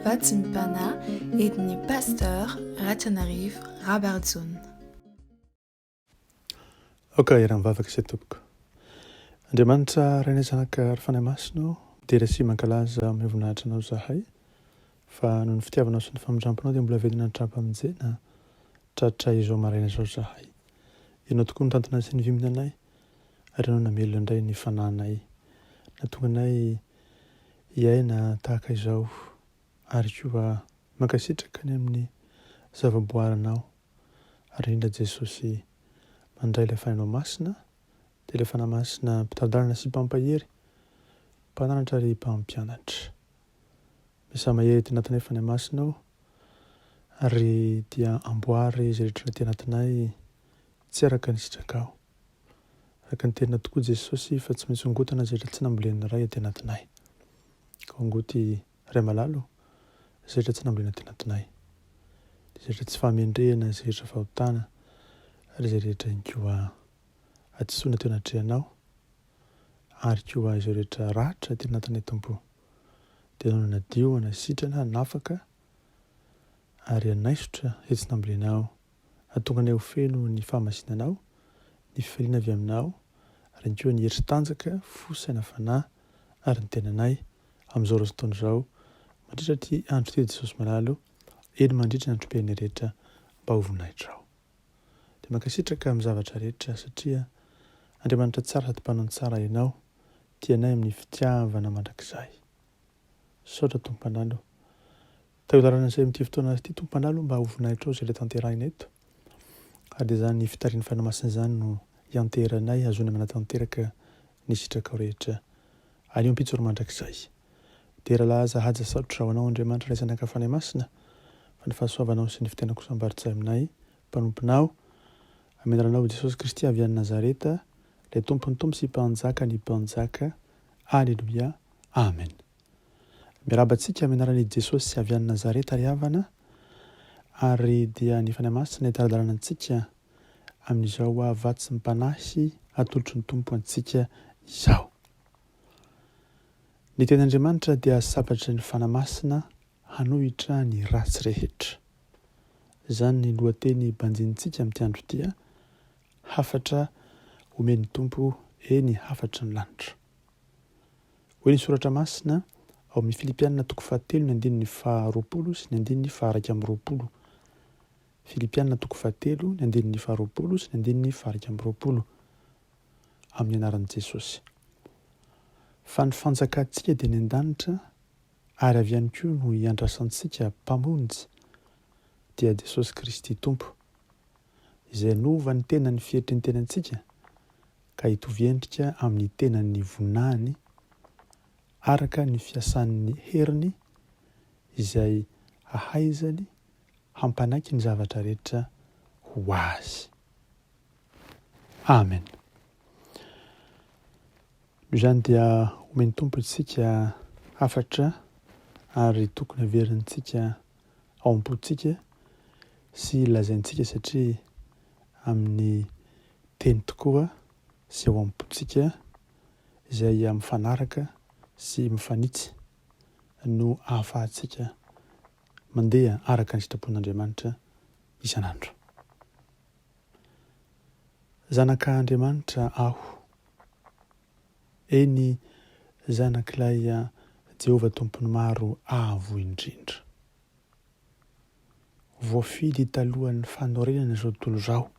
vatsy mipana entin'i Pasteur RATIANARIVO Rabarijaona. Iran vavaka izay tompoko. Andriamanitra rainay zanaka ary Fanahy Masina dera sy mankalaza amin'ny voninahitra anao zahay fa noho ny fitiavanao sy ny famindramponao dia mbola velona nitrapa amin'izena tratra izao maraina izao zahay. Ianao tokoa ny tantonay sy ny viminanay ary ianao namelona indray ny fananay natonga anay hiaina tahaka izao ary koa mankasitraka ny amin'ny zavaboarinao ary indra Jesosy mandray ilay Fanahy Masina dia ilay Fanahy Masina mpitandrina sy mpampahery mpananatra ary mpampianatra. Misa mahery ty anatinay Fanahy Masina ary dia amboary izay rehetra ty anatinay tsy araka ny sitrakao. Araka ny tena tokoa Jesosy fa tsy maintsy ngotana izay rehetra tsy nambolen'ny ray ty anatinay. Ka ngoty ray malalo izay rehetra tsy nambolena ty anatinay. Izay rehetra tsy fahamendrehana, izay rehetra fahotana ary izay rehetra inkoa atisoina teo anatrehanao ary koa izay rehetra ratra teo anatinay Tompo. Dia anao nadio, nasitrana, nafaka ary anaisotra izay tsy nambolenao. Atonga anay ho feno ny fahamasinanao, ny fifaliana avy aminao ary koa ny hery tanjaka, fosaina fanahy ary ny tenanay amin'izao razotony izao mandritra ty andro ty Jesosy malalo, eny mandritra ny androm-piainay rehetra mba ho voninahitra ao. Dia mankasitraka amin'ny zavatra rehetra satria Andriamanitra tsara sady mpanao tsara ianao tianay amin'ny fitiavana mandrakizay. Saotra Tompanalo. Taholarana izay amin'ity fotoana ity Tompanalo mba ho voninahitra ao izay ilay tanterahina eto. Ary dia izany fitarian'ny Fanahy Masina izany no hianteranay azony manatanteraka ny sitraka rehetra any ampitsoro mandrakizay. Dia rahalaza haja saotra ho anao Andriamanitra ilay zanaka Fanahy Masina fa ny fahasoavanao sy ny fitena kosa mbaritsay aminay mpanomponao amenaranao Jesosy Kristy avy any Nazareta ilay tompony tompo sy mpanjaka ny mpanjaka. Alleluia. Amen. Miarabantsika amenaran'i Jesosy avy any Nazareta ry havana ary dia ny Fanahy Masina hitaradarana antsika amin'izao vatsy mipanahy atolotry ny tompo antsika izao. Ny tenin'Andriamanitra dia sabatrin'ny Fanahy Masina hanohitra ny ratsy rehetra. Izany ny lohateny banjintsika amin'ity andro ity. Hafatra omen'ny tompo eny hafatra ny lanitra. Hoy ny soratra masina ao amin'ny Filipianina 4:20 sy 20:20. Filipianina 4:20 sy 20:20 amin'ny anaran'i Jesosy. Fa ny fanjakantsika dia ny an-danitra ary avy ihany koa no hiandrasantsika mpamonjy dia Jesosy Kristy Tompo izay nova ny tenany fieritry ny tenantsika ka hitovy endrika amin'ny tenan'ny vonany araka ny fiasan'ny heriny izay ahaizany hampanaiky ny zavatra rehetra ho azy. Amen. Izany dia omen'ny tompo isika hafatra ary tokony averintsika ao am-pontsika sy lazaintsika satria amin'ny teny tokoa sy ao am-pontsika izay mifanaraka sy mifanitsy no ahafahantsika mandeha araka ny sitrapon'Andriamanitra isan'andro. Zanaka Andriamanitra aho, eny zanak'ilay Jehovah tompony maro avo indrindra. Voafidy talohan'ny fanorenana izao tontolo izao.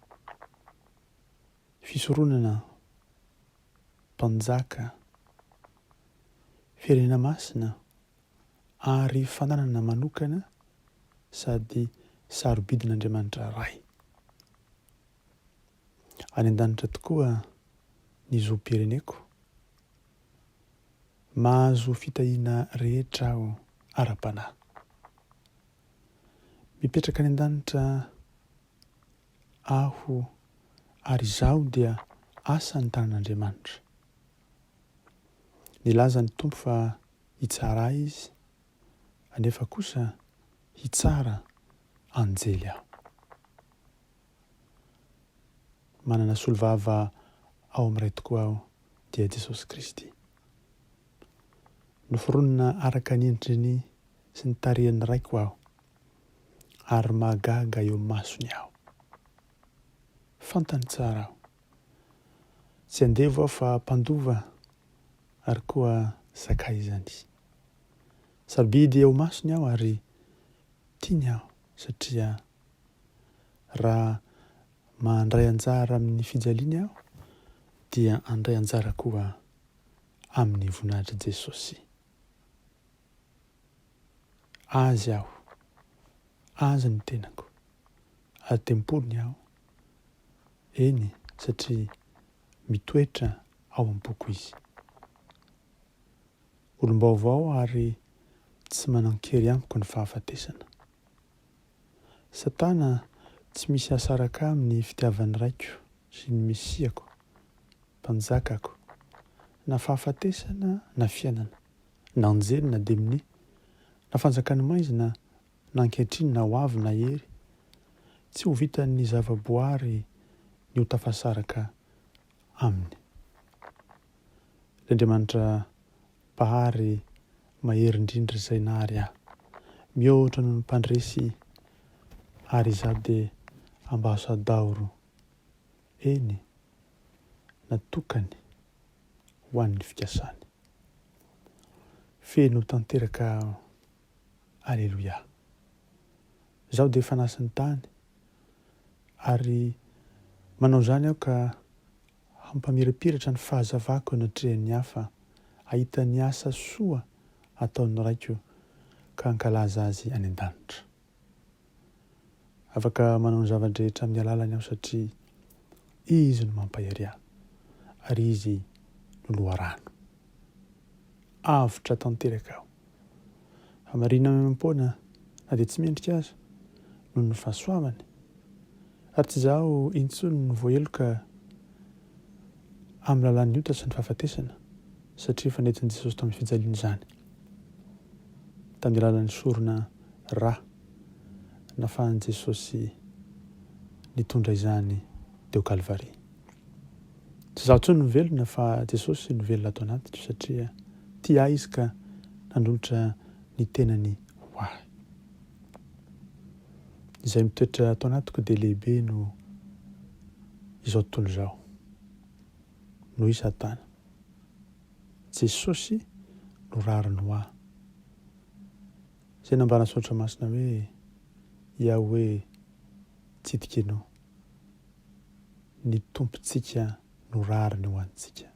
Fisoronana, mpanjaka, firenena masina ary fananana manokana sady sarobidin'Andriamanitra ray. Any an-danitra tokoa ny zom-pireneko. Mahazo fitahiana rehetra aho ara-panahy. Mipetraka any an-danitra aho ary izaho dia asan'ny tanan'Andriamanitra. Nilaza ny tompo fa hitsara izy, anefa kosa hitsara anjely aho. Manana solvava ao amin'iray tokoa aho dia Jesosy Kristy. Noforonina araka ny endriny sy ny tarehiny raiko aho ary magaga eo masony aho. Fantany tsara aho. Tsy andevo aho fa mpandova ary koa sakaizany. Sabidy eo masony aho ary tiany aho satria raha mandray anjara amin'ny fijaliany aho dia andray anjara koa amin'ny voninahitry Jesosy. Azy aho, azy ny tenako, atempolony aho. Eny satria mitoetra ao am-poko izy. Olom-baovao ary tsy manan-kery amiko ny fahafatesana. Satana tsy misy asaraka amin'ny fitiavan'ny raiko sy ny mesiako, mpanjakako, na fahafatesana na fiainana, na anjely na demini, na fanjakany maizina na ankehitriny na ho avy na hery, tsy ho vitan'ny zavaboary ny ho tafasaraka aminy. Andriamanitra pahary mahery indrindra izay nahary aho, mihoatra noho ny mpandresy ary izaho dia ambasadao eny natokany ho an'ny fikasany. Feno tanteraka aleloia. Zaho dia efa nasa ny tany ary manao izany aho ka hampamirapiratra ny fahazavako anatrehan'ny hafa, ahita ny asa soa ataon'ny raiko ka hankalaza azy any an-danitra. Afaka manao ny zavadrehetra amin'ny alalany aho satria izy no mampahery ahy ary izy no loharano. Hafatra tanteraka aho. Hamarina maimampona na dia tsy mendrika aza noho ny fahasoavany ary tsy izaho intsony ny voaheloka amin'ny lalan'ny ota sy ny fahafatesana satria efa nentin'i Jesosy tamin'ny fijaliana izany. Tamin'ny alalan'ny sorona rà nafahan'i Jesosy nitondra izany teo Kalvaria. Tsy izaho intsony no velona fa Jesosy no velona ato anatiko satria tia izy ka nandolotra ny tenany ho ahy. Izay mitoetra ato anatiko dia lehibe no izao tontolo izao. Noho izy Satana. Jesosy no rariny ho ahy. Izay nambara saotra masina hoe Yahweh tsidika ianao. Ny tompontsika no rariny ho antsika.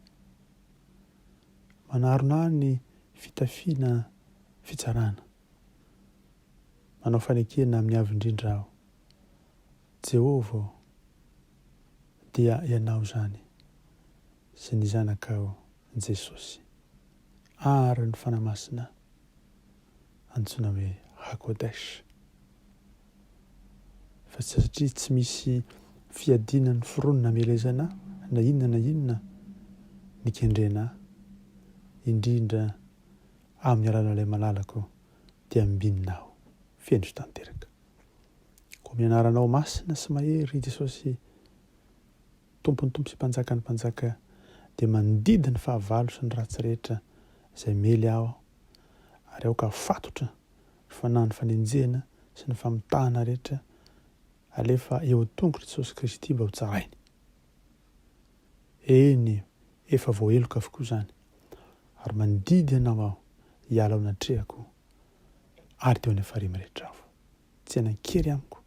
Manarona ny fitafiana fitsarana. Manao fanekena amin'ny avy indrindra aho. Jehovah dia ianao izany sy ny zanakao Jesosy. Ary ny Fanahy Masina antsoina hoe Hakodesh. Fa satria tsy misy fiadinan'ny foronina melezana na inona ny kendrena indrindra amin'ny alalan'ilay malalako dia ambinina aho fendro tanteraka. Koa mianaranao masina sy mahery Jesosy tompony tompo sy mpanjakany mpanjaka dia mandidy ny fahavalo sy ny ratsy rehetra izay mely aho ary aho ka fatotra fanahy ny fanenjehana sy ny famitahana rehetra alefa eo an-tongotra Jesosy Kristy mba ho tsarainy. Eny efa voaheloka avokoa izany ary mandidy ianao aho hiala ao anatrehako ary teo any afariamy rehetra aho. Tsy hanan-kery amiko,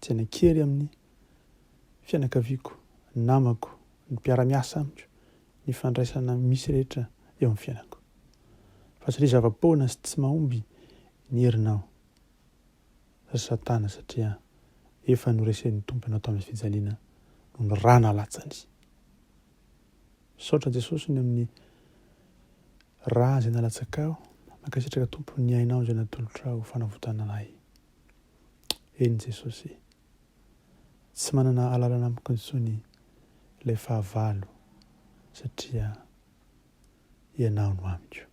tsy hanan-kery amin'ny fianakaviako, ny namako, ny mpiara-miasa amiko, ny fandraisana misy rehetra eo amin'ny fiainako. Fa satria zava-poana sy tsy mahomby ny herinao Satana satria efa noresen'ny tompo ianao tamin'ny fijaliana no ny rà nalatsany. Saotra Jesosy ny amin'ny rà izay nalatsakao, mankasitraka tompo ny ainao izay natolotra ho fanavotana anay. Eny Jesosy, tsy manana alalana amiko intsony ilay fahavalo satria ianao no amiko.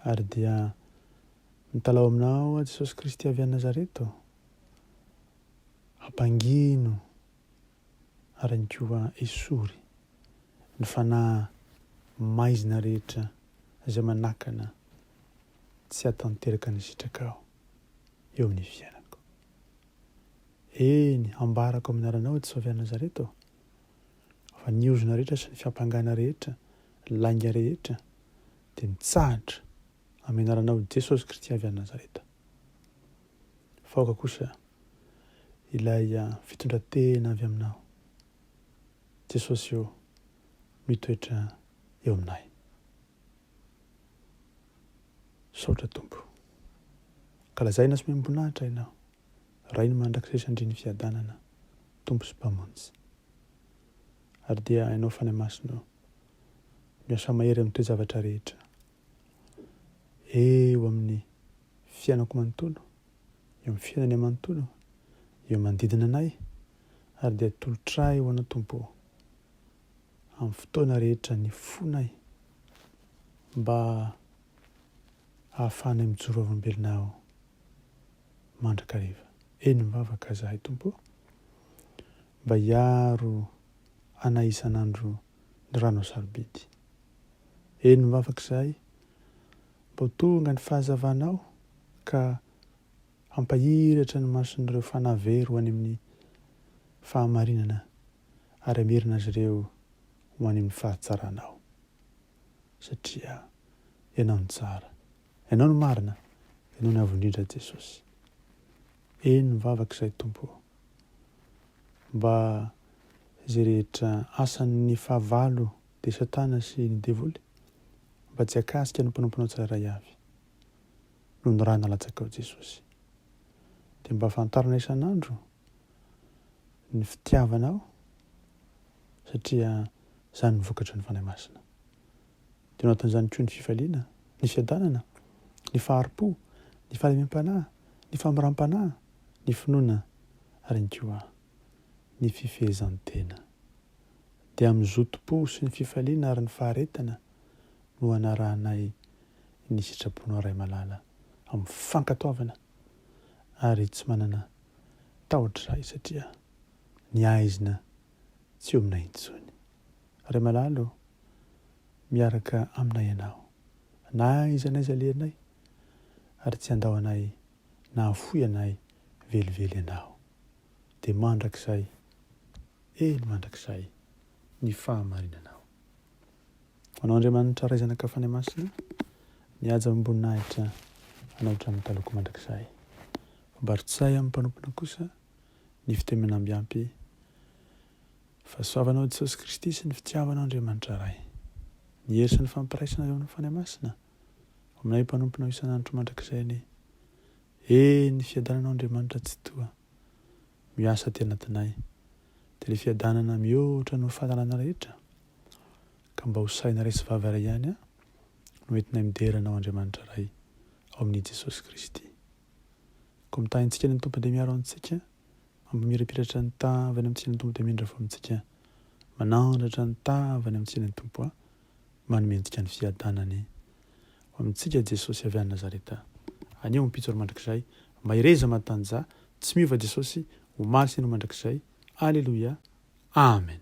Ary dia mitalao aminao Jesosy Kristy avy any Nazareto, hampangino ary ny koa esory ny fanahy maizina rehetra izay manakana tsy hatanteraka ny sitraka ao eo amin'ny fiainako. Eny ambarako amin'ny anaranao tsy soavy Nazareto aho. Fa niozona rehetra sy ny fiampangana rehetra, lainga rehetra dia nitsahatra amin'ny anaranao Jesosy Kristy avy any Nazareta. Faoka kosa ilay fitondratena avy aminao. Jesosy eo mitoetra eo aminay. Saotra Tompo. Kalazaina sy miambonahitra ianao. Ray ny mandrakizay sandry ny fiadanana, Tompo sy mpamonjy. Ary dia ianao Fanahy Masina miasa mahery amin'ny toe-javatra rehetra. Eo amin'ny fiainako manontolo, eo amin'ny fiainany amanontolo, eo manodidina anay, ary dia tolotray ho anao Tompo amin'ny fotoana rehetra ny fonay mba ahafahanay mijoro avambelinao mandrakariva. Eny mivavaka zahay Tompo, mba hiaro anay isan'andro ny rano sarobidy. Eny mivavaka zahay mba ho tonga ny fahazavanao ka hampahiratra ny mason'ireo fanavery ho any amin'ny fahamarinana ary amerina azy ireo ho any amin'ny fahatsaranao. Satria ianao ny tsara, ianao ny marina, ianao ny avondrindra Jesosy. Eny mivavaka izay Tompo, mba izay rehetra asan'ny fahavalo dia Satana sy ny devoly mba tsy hakasika ny mpanomponao tsirairay avy noho ny raha nalatsakao Jesosy. Dia mba fantarina isan'andro ny fitiavanao, satria izany vokatra ny Fanahy Masina. Dia anatin'izany koa ny fifaliana, ny fiadanana, ny faharipo, ny fahalemem-panahy, ny famiram-panahy, ny finoana ary ny koa ny fifehezan-tena. Dia amin'ny zotom-po sy ny fifaliana ary ny faharetana no anarahanay ny sitraponao ray malala amin'ny fankatoavana ary tsy manana tahotra iray satria ny aizina tsy eo aminay intsony. Ray malala miaraka aminay ianao, na aiza n'aiza alehanay ary tsy andao anay na afoy anay velively ianao. Dia mandrakizay, mandrakizay ny fahamarinanao. Anao Andriamanitra ray zanaka Fanahy Masina, nihaja amboninahitra anao hatramin'ny taloko mandrakizay. Mbaritsahy amin'ny mpanompona kosa ny fitenena ambiampy fahasoavanao Jesosy Kristy sy ny fitiavanao Andriamanitra ray. Ny hery sy ny fampiraisana eo amin'ny Fanahy Masina aminay mpanomponao isan'andro mandrakizay ny ny fiadananao Andriamanitra tsy toa miasa aty anatinay. Dia ilay fiadanana mihoatra no fahalalana rehetra ka mba ho saina ray sy vava iray ihany no entinay mideranao Andriamanitra ray ao amin'ny Jesosy Kristy. Koa mitahintsika ny Tompo dia miaro antsika, mampimirapiratra ny tavany amintsika ny Tompo dia mindra fo amintsika, manandratra ny tavany amintsika ny Tompo manome antsika ny fiadanany amintsika Jesosy avy any Nazareta. Anio mipitsoro mandrakizay, mba hireza matanja, tsy miova Jesosy, ho maly sy no mandrakizay. Aleluia. Amen.